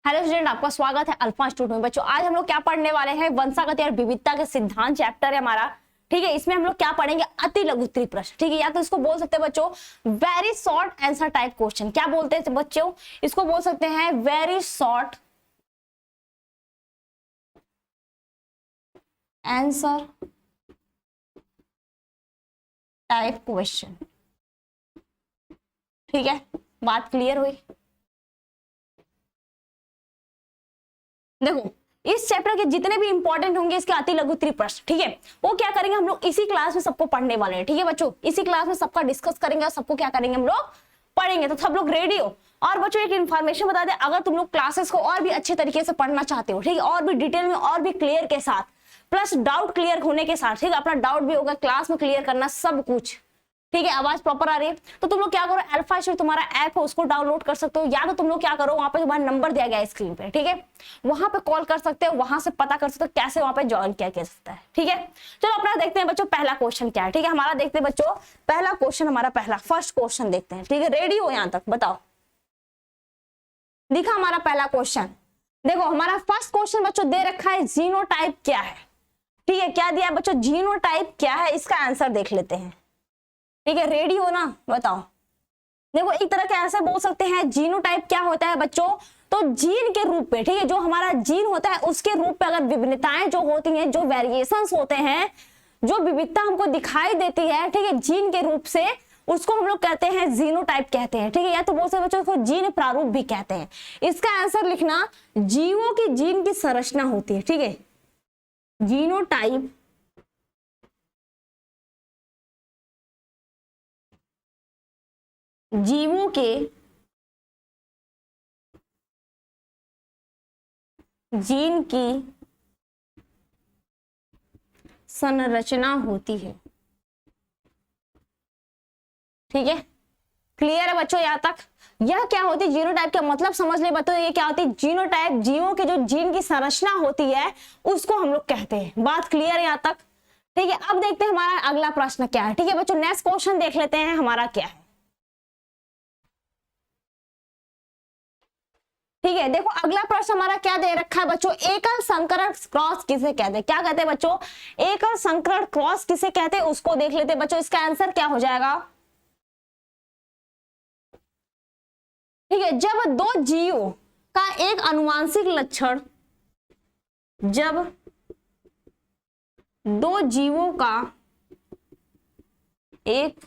Hello student, आपका स्वागत है अल्फा इंस्टीट्यूट में। बच्चों आज हम लोग क्या पढ़ने वाले हैं, वंशागति और विविधता के सिद्धांत चैप्टर है हमारा। ठीक है, इसमें हम लोग क्या पढ़ेंगे, अति लघु उत्तरीय प्रश्न। ठीक है, या तो इसको बोल सकते हैं बच्चों very short answer type question. क्या बोलते हैं बच्चों, इसको बोल सकते हैं very short answer type question. ठीक है, बात क्लियर हुई। देखो इस चैप्टर के जितने भी इंपॉर्टेंट होंगे इसके अति लघु उत्तरीय प्रश्न, ठीक है, वो क्या करेंगे हम लोग इसी क्लास में सबको पढ़ने वाले हैं। ठीक है बच्चों, इसी क्लास में सबका डिस्कस करेंगे और सबको क्या करेंगे हम लोग पढ़ेंगे। तो सब लोग रेडी हो। और बच्चों एक इन्फॉर्मेशन बता दें, अगर तुम लोग क्लासेस को और भी अच्छे तरीके से पढ़ना चाहते हो, ठीक है, और भी डिटेल में और भी क्लियर के साथ, प्लस डाउट क्लियर होने के साथ, ठीक है, अपना डाउट भी होगा क्लास में क्लियर करना सब कुछ। ठीक है, आवाज प्रॉपर आ रही है तो तुम लोग क्या करो, अल्फा इंस्टीट्यूट तुम्हारा ऐप है उसको डाउनलोड कर सकते हो, या तो तुम लोग क्या करो वहां पे तुम्हारा नंबर दिया गया है स्क्रीन पे, ठीक है, वहां पे कॉल कर सकते हो, वहां से पता कर सकते हो कैसे वहां पे ज्वाइन किया जा सकता है। ठीक है, चलो अपना देखते हैं बच्चों पहला क्वेश्चन क्या है। ठीक है, हमारा देखते हैं बच्चों पहला क्वेश्चन, हमारा पहला फर्स्ट क्वेश्चन देखते हैं। ठीक है, रेडी हो यहां तक, बताओ दिखा हमारा पहला क्वेश्चन। देखो हमारा फर्स्ट क्वेश्चन बच्चों दे रखा है जीनोटाइप क्या है। ठीक है, क्या दिया है बच्चों, जीनोटाइप क्या है, इसका आंसर देख लेते हैं। ठीक है, रेडी हो ना, बताओ। देखो एक तरह के ऐसे बोल सकते हैं जीनोटाइप क्या होता है बच्चों, तो जीन के रूप में, ठीक है, जो हमारा जीन होता है उसके रूप में अगर विभिन्नताएं जो होती हैं, जो वेरिएशंस होते हैं, जो विविधता हमको दिखाई देती है, ठीक है, जीन के रूप से, उसको हम लोग कहते हैं जीनोटाइप कहते हैं। ठीक है, या तो बोल सकते बच्चों को जीन प्रारूप भी कहते हैं। इसका आंसर लिखना, जीवों की जीन की संरचना होती है। ठीक है, जीनोटाइप जीवों के जीन की संरचना होती है। ठीक है, क्लियर है बच्चों यहाँ तक। यह क्या होती है जीनोटाइप का मतलब समझ ले बच्चों, ये क्या होती है जीनोटाइप, जीवों के जो जीन की संरचना होती है उसको हम लोग कहते हैं। बात क्लियर है यहाँ तक। ठीक है, अब देखते हैं हमारा अगला प्रश्न क्या है। ठीक है बच्चों, नेक्स्ट क्वेश्चन देख लेते हैं हमारा क्या है। ठीक है, देखो अगला प्रश्न हमारा क्या दे रखा है बच्चों, एकल संकरण क्रॉस किसे कहते हैं। क्या कहते हैं बच्चों, एकल संकरण क्रॉस किसे कहते हैं, उसको देख लेते हैं बच्चों। इसका आंसर क्या हो जाएगा, ठीक है, जब दो जीवों का एक आनुवांशिक लक्षण, जब दो जीवों का एक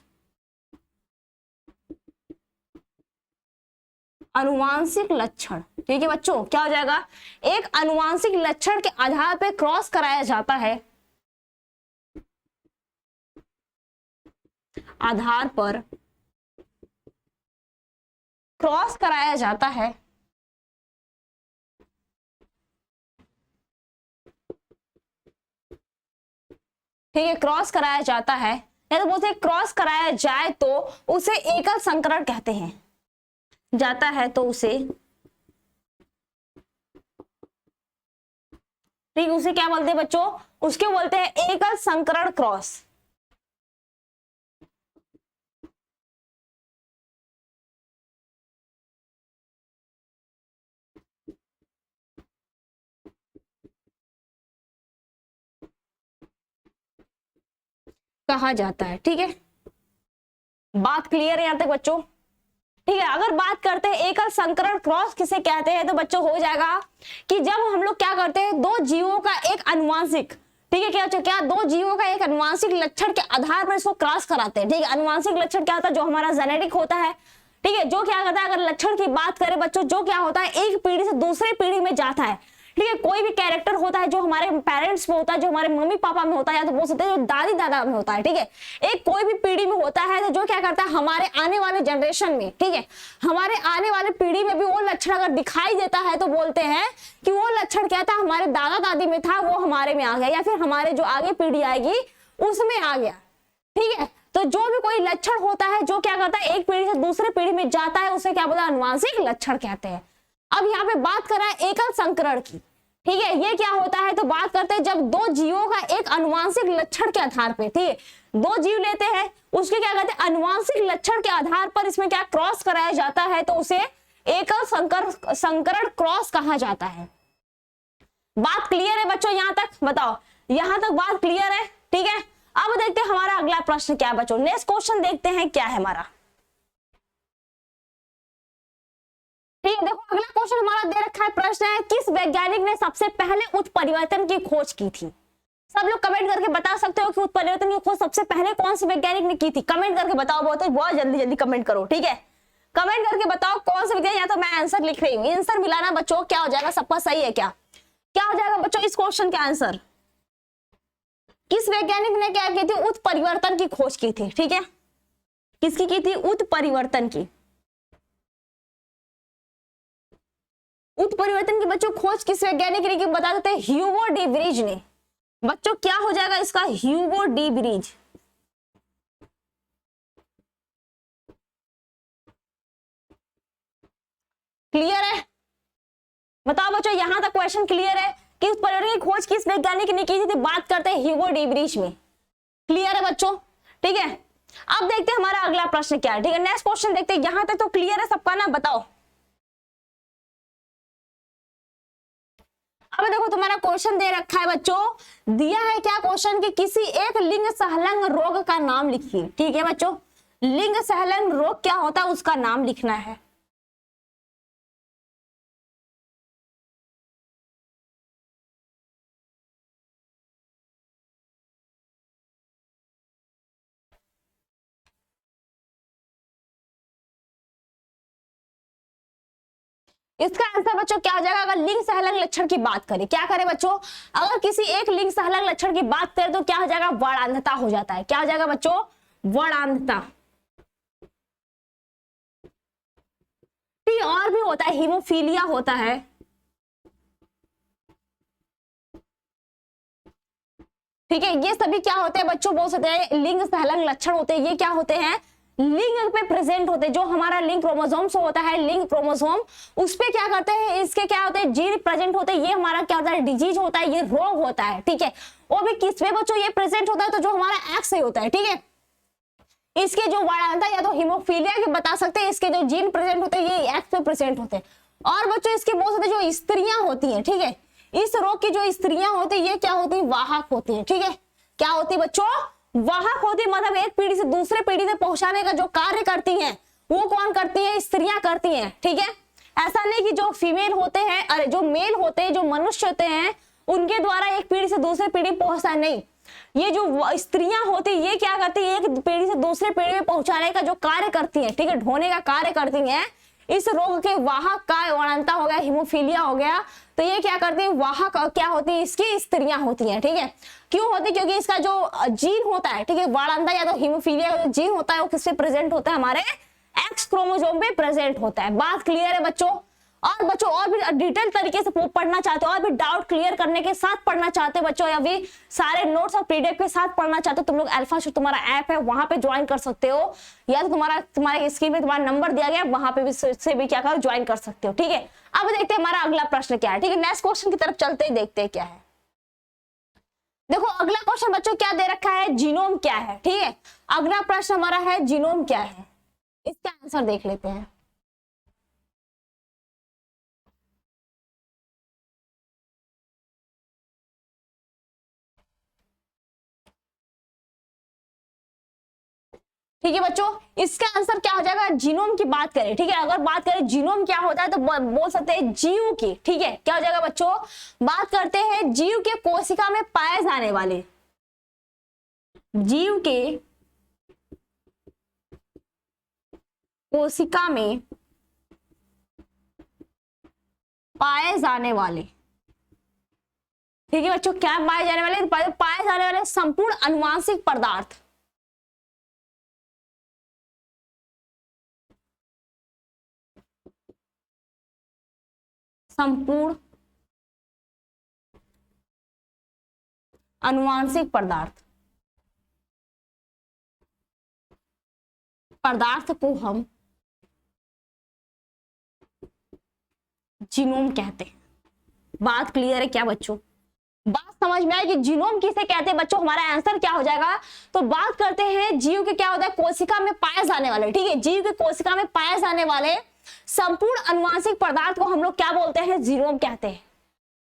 अनुवांशिक लक्षण, ठीक है बच्चों, क्या हो जाएगा, एक अनुवांशिक लक्षण के आधार पर क्रॉस कराया जाता है, आधार पर क्रॉस कराया जाता है, ठीक है, क्रॉस कराया जाता है, या तो बोलते हैं क्रॉस कराया जाए तो उसे एकल संकरण कहते हैं, जाता है तो उसे, ठीक, उसे क्या बोलते हैं बच्चों, उसके बोलते हैं एकल संकरण क्रॉस। कहा जाता है। ठीक है, बात क्लियर है यहां तक बच्चों। ठीक है, अगर बात करते हैं एकल संकरण क्रॉस किसे कहते हैं, तो बच्चों हो जाएगा कि जब हम लोग क्या करते हैं, दो जीवों का एक अनुवांशिक, ठीक है, क्या दो जीवों का एक अनुवांशिक लक्षण के आधार पर इसको क्रॉस कराते हैं। ठीक है, अनुवांशिक लक्षण क्या होता है, जो हमारा जेनेटिक होता है, ठीक है, जो क्या करता है, अगर लक्षण की बात करें बच्चों, जो क्या होता है एक पीढ़ी से दूसरी पीढ़ी में जाता है। ठीक है, कोई भी कैरेक्टर होता है जो हमारे पेरेंट्स में होता है, जो हमारे मम्मी पापा में होता है, या तो बोल सकते हैं जो दादी दादा में होता है, ठीक है, एक कोई भी पीढ़ी में होता है, तो जो क्या करता है हमारे आने वाले जनरेशन में, ठीक है, हमारे आने वाले पीढ़ी में भी वो लक्षण अगर दिखाई देता है तो बोलते हैं कि वो लक्षण क्या था, हमारे दादा दादी में था, वो हमारे में आ गया, या फिर हमारे जो आगे पीढ़ी आएगी उसमें आ गया। ठीक है, तो जो भी कोई लक्षण होता है जो क्या करता है एक पीढ़ी से दूसरे पीढ़ी में जाता है, उसे क्या बोला, अनुवांशिक लक्षण कहते हैं। अब यहाँ पे बात कर रहा है एकल संकरण की। ठीक है, ये क्या होता है, तो बात करते हैं जब दो जीवों का एक अनुवांशिक लक्षण के आधार पे, ठीक है, दो जीव लेते हैं, उसके क्या कहते हैं अनुवांशिक लक्षण के आधार पर इसमें क्या क्रॉस कराया जाता है, तो उसे एकल संकरण क्रॉस कहा जाता है? बात क्लियर है बच्चों यहां तक? बताओ, यहां तक बात क्लियर है? ठीक है, अब देखते हैं हमारा अगला प्रश्न क्या है बच्चों। नेक्स्ट क्वेश्चन देखते हैं क्या है हमारा। ठीक है, देखो अगला क्वेश्चन हमारा दे रखा है, प्रश्न है किस वैज्ञानिक ने सबसे पहले उत्परिवर्तन की खोज की थी? सब लोग कमेंट करके बता सकते हो कि उत्परिवर्तन की खोज सबसे पहले कौन से वैज्ञानिक ने की थी? कमेंट करके बताओ, बहुत जल्दी जल्दी कमेंट करो। ठीक है, कमेंट करके बताओ कौन से वैज्ञानिक। या तो मैं आंसर लिख रही हूँ, आंसर मिलाना बच्चों, क्या हो जाएगा? सबका सही है क्या? क्या हो जाएगा बच्चों इस क्वेश्चन का आंसर? किस वैज्ञानिक ने क्या की थी? उत्परिवर्तन की खोज की थी। ठीक है, किसकी की थी? उत्परिवर्तन की। उत्परिवर्तन की बच्चों खोज किस वैज्ञानिक ने की? बता देते हैं, ह्यूगो डी ब्रिज ने। बच्चों क्या हो जाएगा इसका? Hugo de bridge. क्लियर है? बताओ बच्चों, यहां तक क्वेश्चन क्लियर है कि उत्परिवर्तन की खोज किस वैज्ञानिक ने की थी? बात करते हैं ह्यूगो डी ब्रिज में। क्लियर है बच्चों? ठीक है, अब देखते हैं हमारा अगला प्रश्न क्या है। ठीक है, नेक्स्ट क्वेश्चन देखते हैं। यहां तक तो क्लियर है सबका ना? बताओ। अब देखो तुम्हारा क्वेश्चन दे रखा है बच्चों, दिया है क्या क्वेश्चन कि किसी एक लिंग सहलंग रोग का नाम लिखिए। ठीक है बच्चों, लिंग सहलंग रोग क्या होता है उसका नाम लिखना है। इसका आंसर बच्चों क्या हो जाएगा? अगर लिंग सहलंग लक्षण की बात करें, क्या करें बच्चों? अगर किसी एक लिंग सहलंग लक्षण की बात करें तो क्या हो जाएगा? वर्णांधता हो जाता है। क्या हो जाएगा बच्चों? वर्णांधता। और भी होता है, हीमोफीलिया होता है। ठीक है, ये सभी क्या होते हैं बच्चों? बोल सकते हैं लिंग सहलंग लक्षण होते हैं। ये क्या होते हैं? लिंग पे प्रेजेंट होते हैं। जो हमारा लिंग क्रोमोसोम होता है, लिंग क्रोमोसोम, उस पे क्या करते हैं? इसके क्या होते हैं? जीन प्रेजेंट होते हैं। ये हमारा क्या होता है? डिजीज होता है, ये रोग होता है। ठीक है, वो भी किस पे बच्चों ये प्रेजेंट होता है? तो जो हमारा एक्स से होता है। ठीक है, इसके जो वर्णांधता या तो हीमोफीलिया के बता सकते हैं, इसके जो जीन प्रेजेंट होते हैं ये एक्स पे प्रेजेंट होते हैं। और बच्चों इसके बोल सकते जो स्त्रियां होती हैं, ठीक है, इस रोग की जो स्त्रियां होती है ये क्या होती है? वाहक होती है। ठीक है, क्या होती है बच्चों? वाहक होती है। मतलब एक पीढ़ी से दूसरे पीढ़ी तक पहुंचाने का जो कार्य करती हैं वो कौन करती है? स्त्रियां करती हैं। ठीक है, ऐसा नहीं कि जो फीमेल होते हैं, अरे जो मेल होते हैं, जो मनुष्य होते हैं, उनके द्वारा एक पीढ़ी से दूसरे पीढ़ी पहुंचता नहीं। ये जो स्त्रियां होती है ये क्या करती है? एक पीढ़ी से दूसरे पीढ़ी में पहुंचाने का जो कार्य करती है, ठीक है, ढोने का कार्य करती है। इस रोग के वाहक का वर्णांधता हो गया, हीमोफीलिया हो गया, तो ये क्या करती है? वाहक क्या होती है? इसकी स्त्रियां होती हैं। ठीक है, क्यों होती है? क्योंकि इसका जो जीन होता है, ठीक है, वर्णांधता या तो हीमोफीलिया का जो जीन होता है वो किससे प्रेजेंट होता है? हमारे एक्स क्रोमोसोम पे प्रेजेंट होता है। बात क्लियर है बच्चों? और बच्चों और भी डिटेल तरीके से पढ़ना चाहते हो और भी डाउट क्लियर करने के साथ पढ़ना चाहते हो बच्चों, या भी सारे नोट्स और पीडीएफ के साथ पढ़ना चाहते हो, तुम लोग अल्फा शो तुम्हारा ऐप है वहां पे ज्वाइन कर सकते हो, या तो तुम्हारे स्क्रीन में तुम्हारा नंबर दिया गया वहां पे भी से भी क्या करो ज्वाइन कर सकते हो। ठीक है, अब देखते हैं हमारा अगला प्रश्न क्या है। ठीक है, नेक्स्ट क्वेश्चन की तरफ चलते ही देखते हैं क्या है। देखो अगला क्वेश्चन बच्चों क्या दे रखा है? जीनोम क्या है। ठीक है, अगला प्रश्न हमारा है जीनोम क्या है, इसका आंसर देख लेते हैं। ठीक है बच्चों, इसका आंसर क्या हो जाएगा? जीनोम की बात करें, ठीक है, अगर बात करें जीनोम क्या होता है तो बोल सकते हैं जीव की। ठीक है, क्या हो जाएगा बच्चों? बात करते हैं जीव के कोशिका में पाए जाने वाले, जीव के कोशिका में पाए जाने वाले, ठीक है बच्चों, क्या पाए जाने वाले? पाए जाने वाले संपूर्ण अनुवांशिक पदार्थ, संपूर्ण अनुवांशिक पदार्थ, पदार्थ को हम जीनोम कहते हैं। बात क्लियर है क्या बच्चों? बात समझ में आई कि जीनोम किसे कहते हैं बच्चों? हमारा आंसर क्या हो जाएगा? तो बात करते हैं जीव के क्या होता है? कोशिका में पाए जाने वाले, ठीक है, जीव के कोशिका में पाए जाने वाले संपूर्ण अनुवांशिक पदार्थ को हम लोग क्या बोलते हैं, जीनोम कहते हैं।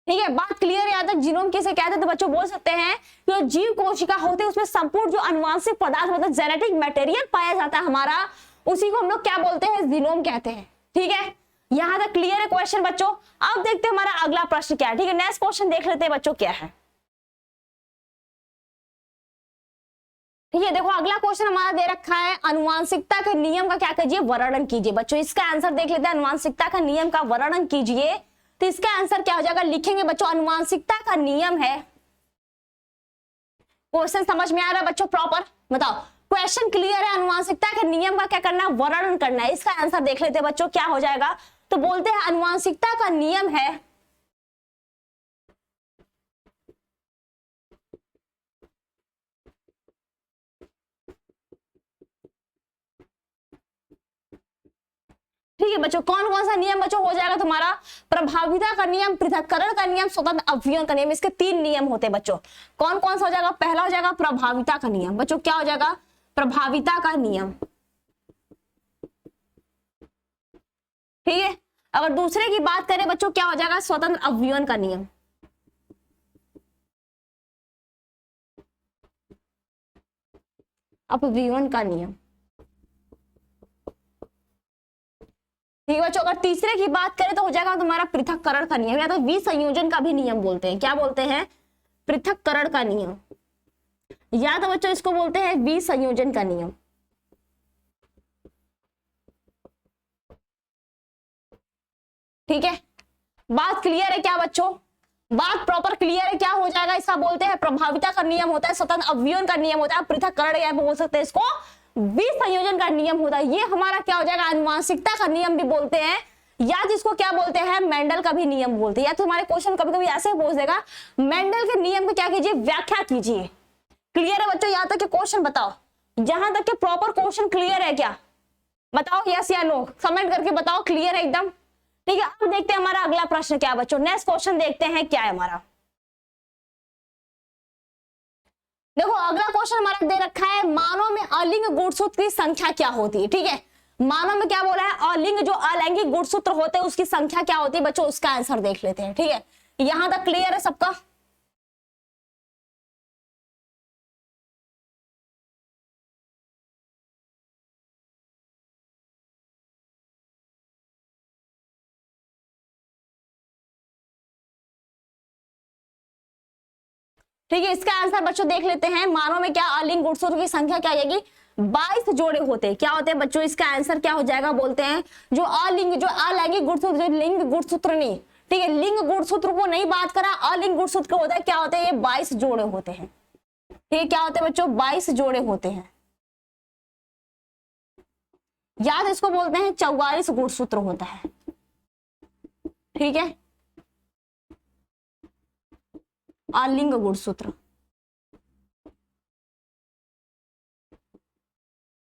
ठीक है, बात क्लियर है यहाँ तक। जीनोम किसे कहते हैं, तो बच्चों बोल सकते हैं कि जो जीव कोशिका होते हैं उसमें संपूर्ण जो अनुवांशिक पदार्थ मतलब जेनेटिक मटेरियल पाया जाता है हमारा, उसी को हम लोग क्या बोलते हैं, जीनोम कहते हैं। ठीक है, यहां तक क्लियर है क्वेश्चन बच्चों। अब देखते हैं हमारा अगला प्रश्न क्या है। ठीक है, नेक्स्ट क्वेश्चन देख लेते हैं बच्चों क्या है। ठीक है, देखो अगला क्वेश्चन हमारा दे रखा है, अनुवांशिकता के नियम का क्या कीजिए, वर्णन कीजिए। बच्चों इसका आंसर देख लेते हैं, अनुवांशिकता का नियम का वर्णन कीजिए। तो इसका आंसर क्या हो जाएगा, लिखेंगे बच्चों अनुवांशिकता का नियम है। क्वेश्चन समझ में आ रहा है बच्चों प्रॉपर, बताओ क्वेश्चन क्लियर है। अनुवांशिकता के नियम का क्या करना है, वर्णन करना है। इसका आंसर देख लेते हैं बच्चों क्या हो जाएगा। तो बोलते हैं अनुवांशिकता का नियम है ठीक है बच्चों, कौन कौन सा नियम बच्चों हो जाएगा तुम्हारा, प्रभाविता का नियम, पृथक्करण का नियम, स्वतंत्र अवयवन का नियम। इसके 3 नियम होते हैं बच्चों। कौन कौन सा हो जाएगा, पहला हो जाएगा प्रभाविता का नियम। बच्चों क्या हो जाएगा, प्रभाविता का नियम। ठीक है, अगर दूसरे की बात करें बच्चों क्या हो जाएगा, स्वतंत्र अवयवन का नियम। अपव्यवन का नियम। ठीक है बच्चों, अगर तीसरे की बात करें तो हो जाएगा तुम्हारा पृथक्करण का नियम, या तो विसंयोजन का भी नियम बोलते हैं। क्या बोलते हैं, पृथक्करण का नियम, या तो बच्चों इसको बोलते हैं विसंयोजन का नियम। ठीक है, बात क्लियर है क्या बच्चों, बात प्रॉपर क्लियर है क्या हो जाएगा। इसका बोलते हैं प्रभाविता का नियम होता है, स्वतंत्र अवयवन का नियम होता है, पृथक्करण या बोल सकते हैं इसको विसंयोजन का नियम होता है। ये हमारा क्या हो जाएगा, अनुवांशिकता का नियम भी बोलते हैं, या जिसको क्या बोलते हैं, मेंडल का भी नियम बोलते हैं। या तो हमारे क्वेश्चन कभी कभी ऐसे पूछ देगा, मेंडल के नियम को क्या कीजिए, व्याख्या कीजिए। क्लियर है बच्चों, यहां तक के क्वेश्चन बताओ, जहां तक के प्रॉपर क्वेश्चन क्लियर है क्या, बताओ यस या नो, कमेंट करके बताओ क्लियर है एकदम। ठीक है, अब देखते हैं हमारा अगला प्रश्न क्या है बच्चों। नेक्स्ट क्वेश्चन देखते हैं क्या है हमारा। देखो अगला क्वेश्चन हमारा दे रखा है, मानव में अलिंग गुणसूत्र की संख्या क्या होती है। ठीक है, मानव में क्या बोला है, अलिंग जो अलैंगिक गुणसूत्र होते हैं उसकी संख्या क्या होती है बच्चों, उसका आंसर देख लेते हैं। ठीक है, यहां तक क्लियर है सबका। ठीक है, इसका आंसर बच्चों देख लेते हैं। मानव में क्या अलिंग गुणसूत्र की संख्या क्या आएगी, 22 जोड़े होते हैं। क्या होते हैं बच्चों, इसका आंसर क्या हो जाएगा, बोलते हैं जो अलिंग जो अलैंगिक गुणसूत्र, जो लिंग गुणसूत्र नहीं, ठीक है लिंग गुणसूत्र को नहीं बात करा, अलिंग गुणसूत्र होता है, क्या होते हैं, ये 22 जोड़े होते हैं। ठीक है, क्या होते हैं बच्चों, 22 जोड़े होते हैं, याद इसको बोलते हैं 44 गुणसूत्र होता है। ठीक है, अलिंग गुणसूत्र।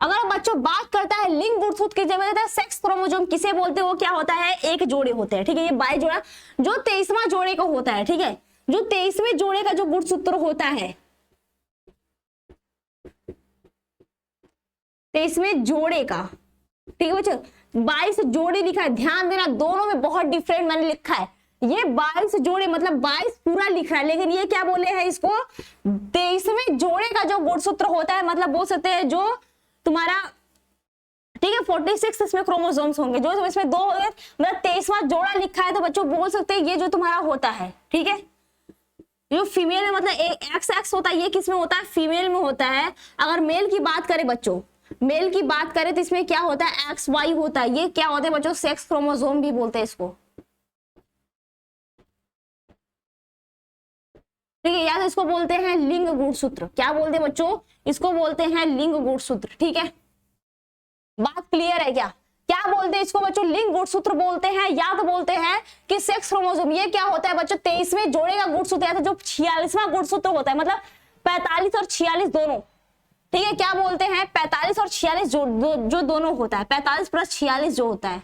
अगर बच्चों बात करता है लिंग गुणसूत्र की, जब सेक्स क्रोमोसोम किसे बोलते हैं, वो क्या होता है, एक जोड़े होते हैं। ठीक है, ये 22 जोड़ा जो 23वां जोड़े का होता है। ठीक है, जो 23वें जोड़े का जो गुणसूत्र होता है, 23वें जोड़े का, ठीक है बच्चों 22 जोड़े लिखा है, ध्यान देना दोनों में बहुत डिफरेंट मैंने लिखा है। ये 22 जोड़े मतलब 22 पूरा लिख रहा है, लेकिन ये क्या बोले हैं इसको, 23वें जोड़े का जो गुणसूत्र होता है, मतलब बोल सकते हैं जो तुम्हारा, ठीक है 46 इसमें क्रोमोसोम्स होंगे, जो इसमें 2 मतलब 23वां जोड़ा लिखा है, तो बच्चों बोल सकते हैं ये जो तुम्हारा होता है। ठीक है, जो फीमेल में मतलब एक्स एक्स होता है, ये किस में होता है, फीमेल में होता है। अगर मेल की बात करें बच्चों, मेल की बात करें तो इसमें क्या होता है, एक्स वाई होता है। ये क्या होते हैं बच्चों, सेक्स क्रोमोसोम भी बोलते हैं इसको। ठीक है, या तो इसको बोलते हैं लिंग गुणसूत्र। क्या बोलते हैं बच्चों, इसको बोलते हैं लिंग गुणसूत्र। ठीक है, बात क्लियर है क्या, क्या बोलते हैं इसको बच्चों, लिंग गुणसूत्र बोलते हैं, या तो बोलते हैं कि सेक्स क्रोमोसोम। ये क्या होता है बच्चों, 23वें जोड़े का गुणसूत्र, या तो जो 46वां गुणसूत्र होता है, मतलब 45 और 46 दोनों। ठीक है, क्या बोलते हैं 45 और 46 जो दोनों होता है, 45 प्लस 46 जो होता है।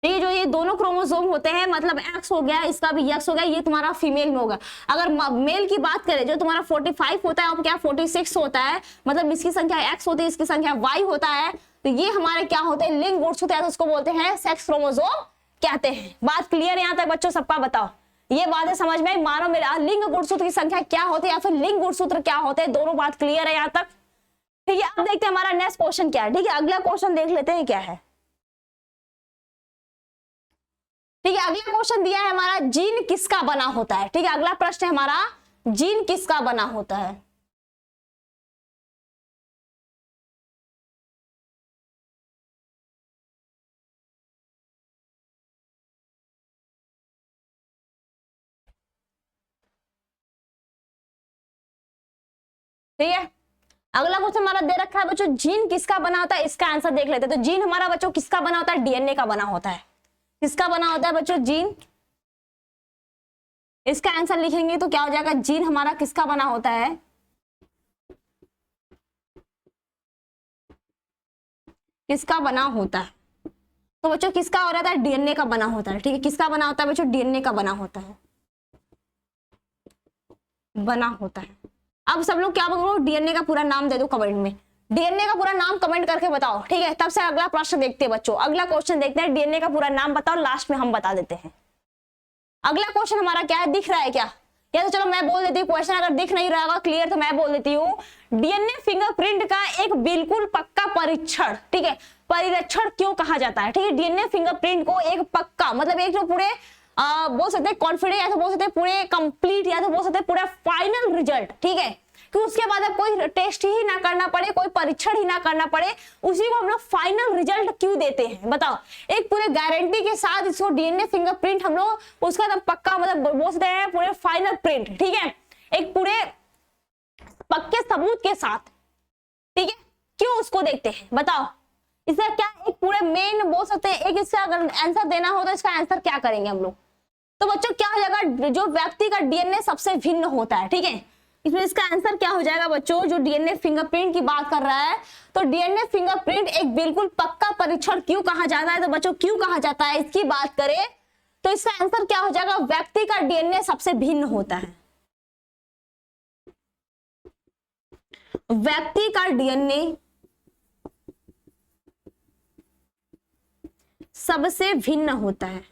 ठीक है, जो ये दोनों क्रोमोसोम होते हैं, मतलब एक्स हो गया, इसका भी एक्स हो गया, ये तुम्हारा फीमेल में होगा। अगर मेल की बात करें, जो तुम्हारा 45 होता है और क्या 46 होता है, मतलब इसकी संख्या एक्स होती है, इसकी संख्या वाई होता है, तो ये हमारे क्या होते हैं, लिंग गुणसूत्र, या तो उसको बोलते हैं सेक्स क्रोमोसोम कहते हैं। बात क्लियर है यहाँ तक बच्चों सबका? बताओ ये बातें समझ में, मानव में लिंग गुणसूत्र की संख्या क्या होती है या फिर लिंग गुणसूत्र क्या होते हैं, दोनों बात क्लियर है यहाँ तक? ठीक है, अब देखते हैं हमारा नेक्स्ट क्वेश्चन क्या है। ठीक है, अगला क्वेश्चन देख लेते हैं क्या है। ठीक है, अगला क्वेश्चन दिया है हमारा, जीन किसका बना होता है। ठीक है, अगला प्रश्न है हमारा, जीन किसका बना होता है। ठीक है, अगला क्वेश्चन हमारा दे रखा है बच्चों, जीन किसका बना होता है, इसका आंसर देख लेते हैं। तो जीन हमारा बच्चों किसका बना होता है, डीएनए का बना होता है। किसका बना होता है बच्चों, जीन। इसका आंसर लिखेंगे तो क्या हो जाएगा, जीन हमारा किसका बना होता है, किसका बना होता है। तो बच्चों किसका हो रहा है, डीएनए का बना होता है। ठीक है, किसका बना होता है बच्चों, डीएनए का बना होता है, बना होता है। अब सब लोग क्या बोलो, डीएनए का पूरा नाम दे दो कमेंट में, डीएनए का पूरा नाम कमेंट करके बताओ। ठीक है, तब से अगला प्रश्न देखते हैं बच्चों, अगला क्वेश्चन देखते हैं, डीएनए का पूरा नाम बताओ, लास्ट में हम बता देते हैं। अगला क्वेश्चन हमारा क्या है, दिख रहा है क्या, या तो चलो मैं बोल देती हूँ क्वेश्चन, अगर दिख नहीं रहा होगा क्लियर तो मैं बोल देती हूँ। डीएनए फिंगरप्रिंट का एक बिल्कुल पक्का परीक्षण, ठीक है, परीक्षण क्यों कहा जाता है। ठीक है, डीएनए फिंगरप्रिंट को एक पक्का मतलब एक जो पूरे बोल सकते हैं कॉन्फिडेंट, या तो बोल सकते हैं पूरे कंप्लीट, या तो बोल सकते हैं पूरा फाइनल रिजल्ट। ठीक है, कि उसके बाद अब कोई टेस्ट ही ना करना पड़े, कोई परीक्षण ही ना करना पड़े, उसी को हम लोग फाइनल रिजल्ट क्यों देते हैं बताओ। एक पूरे गारंटी के साथ इसको डीएनए फिंगरप्रिंट हम लोग उसका एकदम पक्का मतलब बोल सकते हैं पूरे फाइनल प्रिंट, ठीक है, एक पूरे पक्के सबूत के साथ। ठीक है, क्यों उसको देखते हैं बताओ। इसका क्या एक पूरे मेन बोल सकते हैं, एक इसका अगर आंसर देना हो तो इसका आंसर क्या करेंगे हम लोग। तो बच्चों क्या हो जाएगा, जो व्यक्ति का डीएनए सबसे भिन्न होता है। ठीक है, इसमें इसका आंसर क्या हो जाएगा बच्चों, जो डीएनए फिंगरप्रिंट की बात कर रहा है, तो डीएनए फिंगरप्रिंट एक बिल्कुल पक्का परीक्षण क्यों कहा जाता है। तो बच्चों क्यों कहा जाता है इसकी बात करें तो इसका आंसर क्या हो जाएगा, व्यक्ति का डीएनए सबसे भिन्न होता है, व्यक्ति का डीएनए सबसे भिन्न होता है।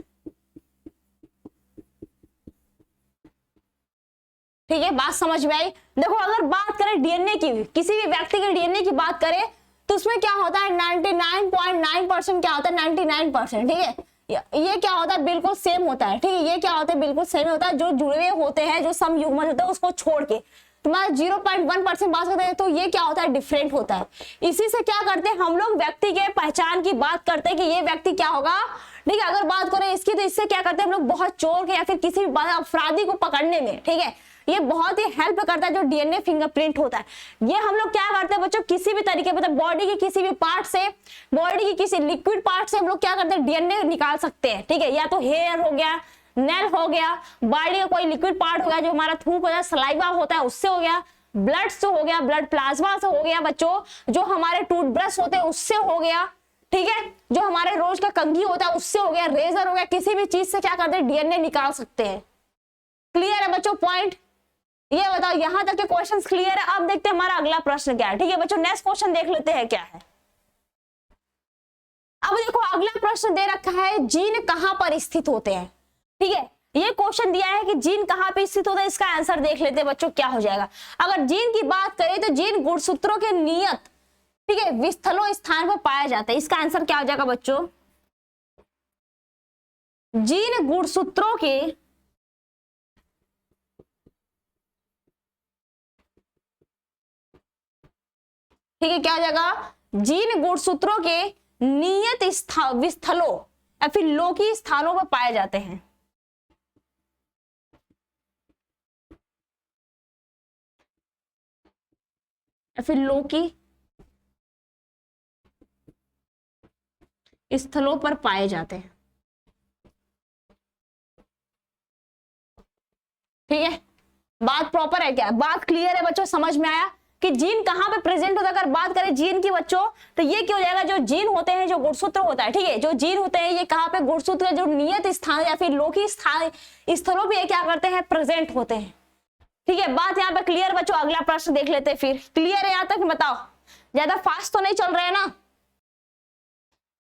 ठीक है, बात समझ में आई। देखो अगर बात करें डीएनए की, किसी भी व्यक्ति के डीएनए की बात करें तो उसमें क्या होता है 99.9% क्या होता है 99%। ठीक है, ये क्या होता है बिल्कुल सेम होता है। ठीक है, ये क्या होता है बिल्कुल सेम होता है, जो जुड़े होते हैं जो समयुग्मज होते हैं उसको छोड़ के तुम्हारा 0.1% बात करते हैं तो ये क्या होता है डिफरेंट होता है। इसी से क्या करते हैं हम लोग व्यक्ति के पहचान की बात करते हैं कि ये व्यक्ति क्या होगा। ठीक है, अगर बात करें इसकी तो इससे क्या करते हैं हम लोग बहुत चोर के या फिर किसी भी अपराधी को पकड़ने में, ठीक है, ये बहुत ही हेल्प करता है जो डीएनए फिंगरप्रिंट होता है। ये हम लोग क्या करते हैं बच्चों, किसी भी तरीके मतलब बॉडी के किसी भी पार्ट से, बॉडी के किसी लिक्विड पार्ट से हम लोग क्या करते हैं डीएनए निकाल सकते हैं। ठीक है, या तो हेयर हो गया, नेल हो गया, बॉडी का कोई लिक्विड पार्ट हो गया, जो हमारा थूक हो गया, सलाइवा होता है उससे हो गया, ब्लड से हो गया, ब्लड प्लाज्मा से हो गया बच्चों, जो हमारे टूथब्रश होते हैं उससे हो गया। ठीक है, जो हमारे रोज का कंघी होता है उससे हो गया, रेजर हो गया, किसी भी चीज से क्या करते हैं डीएनए निकाल सकते हैं। क्लियर है बच्चों पॉइंट, ये बताओ यहां तक के क्वेश्चंस क्लियर है। अब देखते हैं हमारा अगला प्रश्न क्या है। ठीक है बच्चों, नेक्स्ट क्वेश्चन देख लेते हैं क्या है। अब देखो अगला प्रश्न दे रखा है, जीन कहां पर स्थित होते हैं। ठीक है, ये क्वेश्चन दिया है कि जीन कहां पे स्थित होता है, इसका आंसर देख लेते हैं बच्चों क्या हो जाएगा। अगर जीन की बात करें तो जीन गुणसूत्रों के नियत, ठीक है, विस्थलो स्थान पर पाया जाता है। इसका आंसर क्या हो जाएगा बच्चों, जीन गुणसूत्रों के ठीक है क्या हो जाएगा, जीन गुणसूत्रों के नियत विस्थलों या फिर लौकिक स्थानों पर पाए जाते हैं। या फिर लौकिक स्थलों पर पाए जाते हैं। ठीक है, बात प्रॉपर है क्या, बात क्लियर है बच्चों, समझ में आया कि जीन कहां पे प्रेजेंट होता है। अगर बात करें जीन की बच्चों तो ये क्या हो जाएगा, जो जीन होते हैं, जो गुणसूत्र होता है, ठीक है, जो जीन होते हैं ये कहां पे गुणसूत्र जो नियत स्थान या फिर लौकिक स्थान स्थलों पे क्या करते हैं प्रेजेंट होते हैं। ठीक है, बात यहाँ पे क्लियर बच्चों। अगला प्रश्न देख लेते हैं फिर, क्लियर है यहाँ तक बताओ, ज्यादा फास्ट तो नहीं चल रहे हैं ना।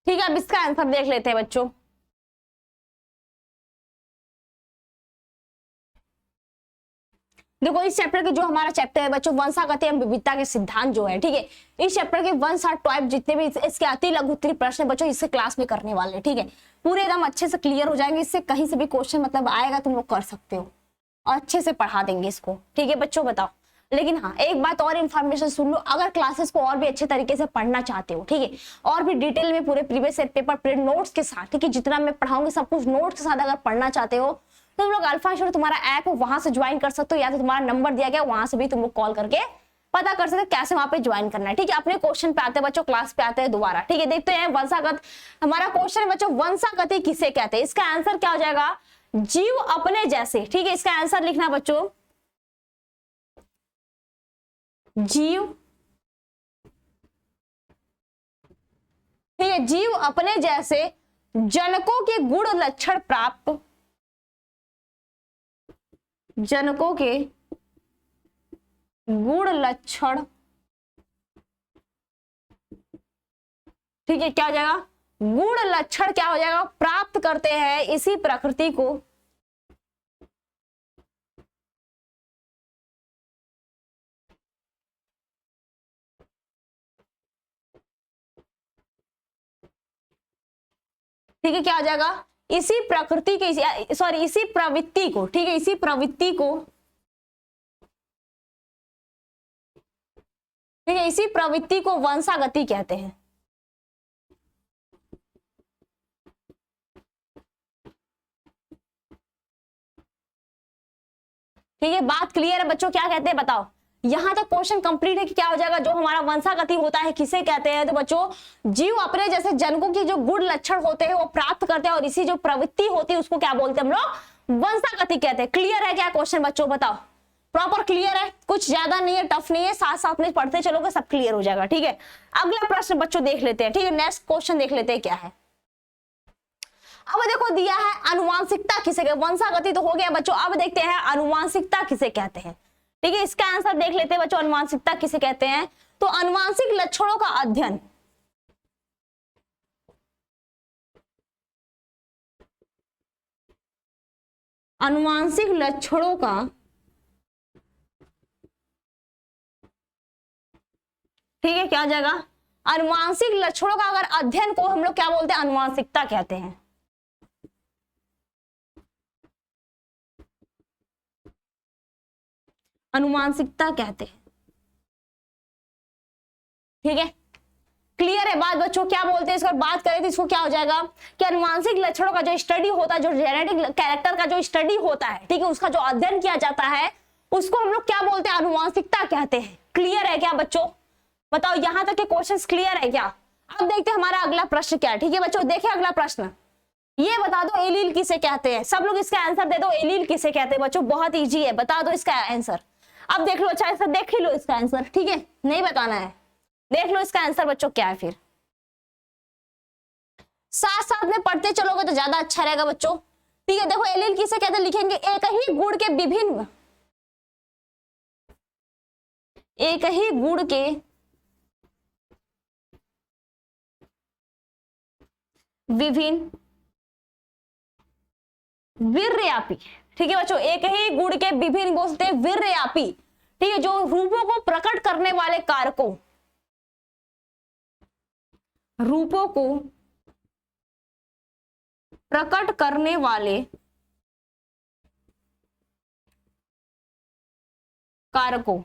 ठीक है, अब इसका आंसर देख लेते हैं बच्चों। देखो इस चैप्टर के जो हमारा चैप्टर है बच्चों, वंशागति एवं विविधता के सिद्धांत जो है, ठीक है, इस चैप्टर के 160 टाइप जितने भी इसके अति लघु उत्तरीय प्रश्न है बच्चों, इससे क्लास में करने वाले हैं। ठीक है, पूरे एकदम अच्छे से क्लियर हो जाएंगे, इससे कहीं से भी क्वेश्चन मतलब आएगा तुम लोग कर सकते हो और अच्छे से पढ़ा देंगे इसको। ठीक है बच्चों, बताओ। लेकिन हाँ, एक बात और इन्फॉर्मेशन सुन लो, अगर क्लासेस को और भी अच्छे तरीके से पढ़ना चाहते हो, ठीक है, और भी डिटेल में पूरे प्रीवियस पेपर पूरे नोट्स के साथ, ठीक है, जितना मैं पढ़ाऊंगी सब कुछ नोट्स के साथ अगर पढ़ना चाहते हो तो तुम लोग अल्फा इंस्टीट्यूट तुम्हारा ऐप है वहां से ज्वाइन कर सकते हो, या तो तुम्हारा नंबर दिया गया वहां से भी तुम लोग कॉल करके पता कर सकते हो कैसे वहां पे ज्वाइन करना है। ठीक है, अपने क्वेश्चन पे आते हैं बच्चों, क्लास पे आते हैं दोबारा। ठीक है, देखते हैं वंशागत, हमारा क्वेश्चन है बच्चों, वंशागति किसे कहते हैं। इसका आंसर क्या हो जाएगा, जीव अपने जैसे। ठीक है, इसका आंसर लिखना बच्चों, जीव, ठीक है, जीव अपने जैसे जनकों के गुण लक्षण प्राप्त, जनकों के गुण लक्षण, ठीक है, क्या हो जाएगा, गुण लक्षण क्या हो जाएगा, प्राप्त करते हैं इसी प्रकृति को, ठीक है, क्या हो जाएगा, इसी प्रकृति के, सॉरी इसी प्रवृत्ति को, ठीक है, इसी प्रवृत्ति को, ठीक है, इसी प्रवृत्ति को वंशागति कहते हैं। ठीक है, बात क्लियर है बच्चों, क्या कहते हैं बताओ। यहां तक क्वेश्चन कंप्लीट है कि क्या हो जाएगा, जो हमारा वंशागति होता है किसे कहते हैं, तो बच्चों जीव अपने जैसे जनकों की जो गुण लक्षण होते हैं वो प्राप्त करते हैं, और इसी जो प्रवृत्ति होती है उसको क्या बोलते हैं हम लोग, वंशागति कहते हैं। क्लियर है क्या क्वेश्चन बच्चों, बताओ। प्रॉपर क्लियर है, कुछ ज्यादा नहीं है, टफ नहीं है, साथ साथ में पढ़ते चलोगे सब क्लियर हो जाएगा। ठीक है, अगला प्रश्न बच्चों देख लेते हैं। ठीक है, नेक्स्ट क्वेश्चन देख लेते हैं क्या है। अब देखो दिया है अनुवांशिकता किसे कहते हैं, वंशागति तो हो गया बच्चों, अब देखते हैं अनुवांशिकता किसे कहते हैं। ठीक है, इसका आंसर देख लेते हैं बच्चों, अनुवांशिकता किसे कहते हैं। तो अनुवांशिक लक्षणों का अध्ययन, अनुवांशिक लक्षणों का, ठीक है, क्या हो जाएगा, अनुवांशिक लक्षणों का अगर अध्ययन को हम लोग क्या बोलते हैं, अनुवांशिकता कहते हैं। अनुवांशिकता कहते हैं। ठीक है, क्लियर है बात बच्चों, क्या बोलते हैं इसको, बात करें तो इसको क्या हो जाएगा कि अनुवांशिक लक्षणों का जो स्टडी होता है, जो जेनेटिक कैरेक्टर का जो स्टडी होता है, ठीक है, उसका जो अध्ययन किया जाता है उसको हम लोग क्या बोलते हैं, अनुवांशिकता कहते हैं। क्लियर है क्या बच्चों, बताओ। यहां तक के क्वेश्चंस क्लियर है क्या। अब देखते हैं हमारा अगला प्रश्न क्या है। ठीक है बच्चों, देखिए अगला प्रश्न, ये बता दो एलील किसे कहते हैं। सब लोग इसका आंसर दे दो, एलील किसे कहते हैं बच्चों, बहुत इजी है, बता दो इसका आंसर। अब देख लो, अच्छा ऐसा देख ही लो इसका आंसर, ठीक है, नहीं बताना है, देख लो इसका आंसर बच्चों क्या है, फिर साथ साथ में पढ़ते चलोगे तो ज्यादा अच्छा रहेगा बच्चों। ठीक है, देखो एलील किसे कहते हैं, लिखेंगे एक ही गुण के विभिन्न, एक ही गुण के विभिन्न वीर्यापी। ठीक है बच्चों, एक ही गुण के विभिन्न बोलते हैं वीर्यापी। ठीक है, जो रूपों को प्रकट करने वाले कारकों, रूपों को प्रकट करने वाले कारकों,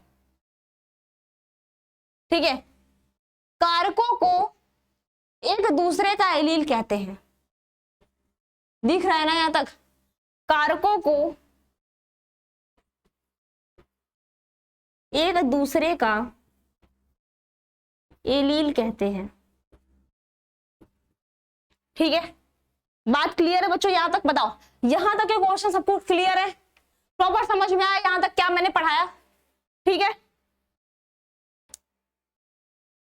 ठीक है, कारकों को एक दूसरे का एलील कहते हैं। दिख रहा है ना यहां तक, कारकों को एक दूसरे का एलील कहते हैं। ठीक है, बात क्लियर है बच्चों, यहां तक बताओ। यहां तक के क्वेश्चन सबको क्लियर है, प्रॉपर समझ में आया यहां तक क्या मैंने पढ़ाया। ठीक है,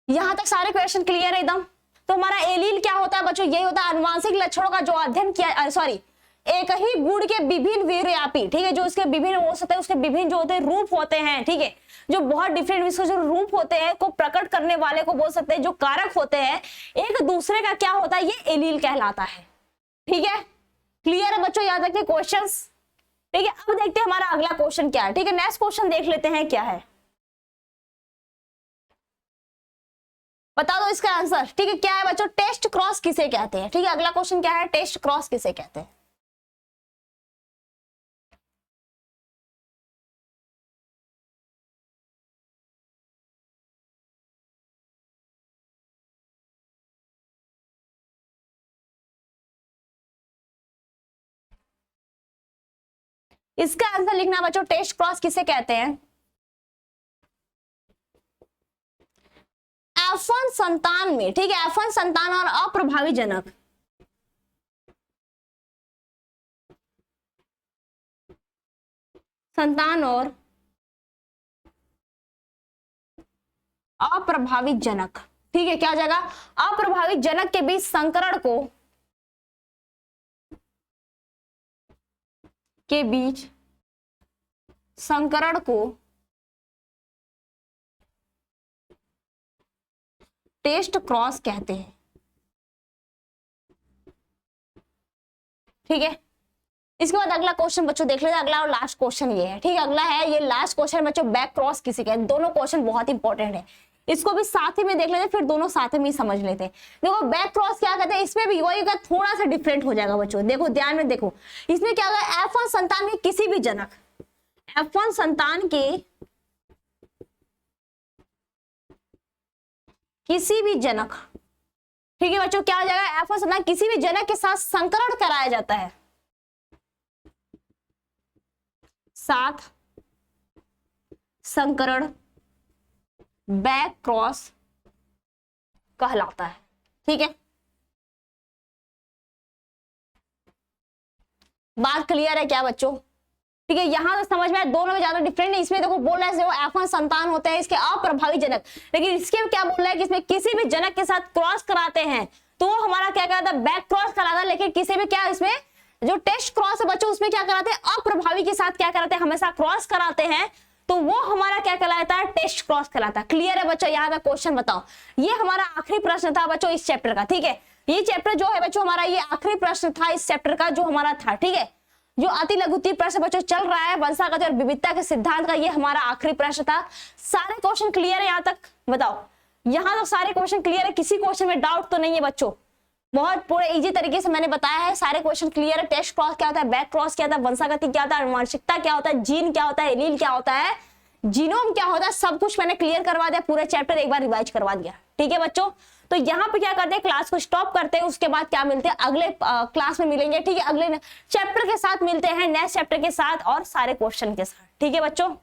यहां तक सारे क्वेश्चन क्लियर है एकदम। तो हमारा एलील क्या होता है बच्चों, यही होता है अनुवांशिक लक्षणों का जो अध्ययन किया, सॉरी एक ही गुण के विभिन्न वीर्यापी, ठीक है, जो उसके विभिन्न हो सकते हैं, उसके विभिन्न जो होते हैं रूप होते हैं, ठीक है, जो बहुत डिफरेंट इसके जो रूप होते हैं को प्रकट करने वाले को बोल सकते हैं, जो कारक होते हैं एक दूसरे का क्या होता है, ये एलील कहलाता है। ठीक है, क्लियर है बच्चों, याद रखिए क्वेश्चंस। ठीक है, अब देखते हैं हमारा अगला क्वेश्चन क्या है। ठीक है, नेक्स्ट क्वेश्चन देख लेते हैं क्या है, बता दो इसका आंसर। ठीक है, क्या है बच्चों, टेस्ट क्रॉस किसे कहते हैं। ठीक है, अगला क्वेश्चन क्या है, टेस्ट क्रॉस किसे कहते हैं। इसका आंसर लिखना बच्चों, टेस्ट क्रॉस किसे कहते हैं। F1 संतान में, ठीक है, F1 संतान और अप्रभावी जनक, संतान और अप्रभावित जनक, ठीक है, क्या हो जाएगा, अप्रभावित जनक के बीच संकरण को, के बीच संकरण को टेस्ट क्रॉस कहते हैं। ठीक है, इसके बाद अगला क्वेश्चन बच्चों देख लेते हैं, अगला और लास्ट क्वेश्चन ये है। ठीक है, अगला है ये लास्ट क्वेश्चन बच्चों, बैक क्रॉस किसे कहते हैं। दोनों क्वेश्चन बहुत इंपॉर्टेंट है, इसको भी साथ ही में देख लेते हैं, फिर दोनों साथ में ही समझ लेते हैं। देखो बैक क्रॉस क्या कहते हैं, इसमें भी वही का थोड़ा सा डिफरेंट हो जाएगा बच्चों, देखो ध्यान में देखो, इसमें क्या होगा, F1 संतान के किसी भी जनक, F1 संतान के किसी भी जनक, ठीक है बच्चों, क्या हो जाएगा, F1 संतान किसी भी जनक के साथ संकरण कराया जाता है, साथ संकरण बैक क्रॉस कहलाता है। ठीक है, बात क्लियर है क्या बच्चों। ठीक है, यहां तक समझ में आया, दोनों में ज्यादा डिफरेंट नहीं। इसमें देखो बोल रहा है जो F1 संतान होते हैं इसके अप्रभावी जनक, लेकिन इसके क्या बोल रहा है कि इसमें किसी भी जनक के साथ क्रॉस कराते हैं तो वो हमारा क्या कहता है, बैक क्रॉस कराता है। लेकिन किसी भी क्या इसमें जो टेस्ट क्रॉस है बच्चों, उसमें क्या कराते हैं, अप्रभावी के साथ क्या कराते हैं, हमेशा क्रॉस कराते हैं, तो वो हमारा क्या कहलाता है, टेस्ट क्रॉस कहलाता है। क्लियर है बच्चों, यहाँ तक क्वेश्चन बताओ। ये हमारा आखिरी प्रश्न था बच्चों इस चैप्टर का। ठीक है, ये चैप्टर जो है बच्चों हमारा ये आखिरी प्रश्न था इस चैप्टर का जो हमारा था। ठीक है, जो अति लघुत्तरीय प्रश्न बच्चों चल रहा है वंशागत और विविधता के सिद्धांत का, ये हमारा आखिरी प्रश्न था। सारे क्वेश्चन क्लियर है यहाँ तक, बताओ यहाँ तक सारे क्वेश्चन क्लियर है, किसी क्वेश्चन में डाउट तो नहीं है बच्चों। बहुत पूरे इजी तरीके से मैंने बताया है, सारे क्वेश्चन क्लियर है। टेस्ट क्रॉस क्या होता है, बैक क्रॉस क्या होता है, वंशागति क्या होता है, आनुवंशिकता क्या होता है, जीन क्या होता है, एलील क्या होता है, जीनोम क्या होता है, सब कुछ मैंने क्लियर करवा दिया, पूरा चैप्टर एक बार रिवाइज करवा दिया। ठीक है बच्चों, तो यहाँ पे क्या करते हैं, क्लास को स्टॉप करते हैं, उसके बाद क्या मिलते हैं, अगले क्लास में मिलेंगे। ठीक है, अगले चैप्टर के साथ मिलते हैं, नेक्स्ट चैप्टर के साथ और सारे क्वेश्चन के साथ। ठीक है बच्चों।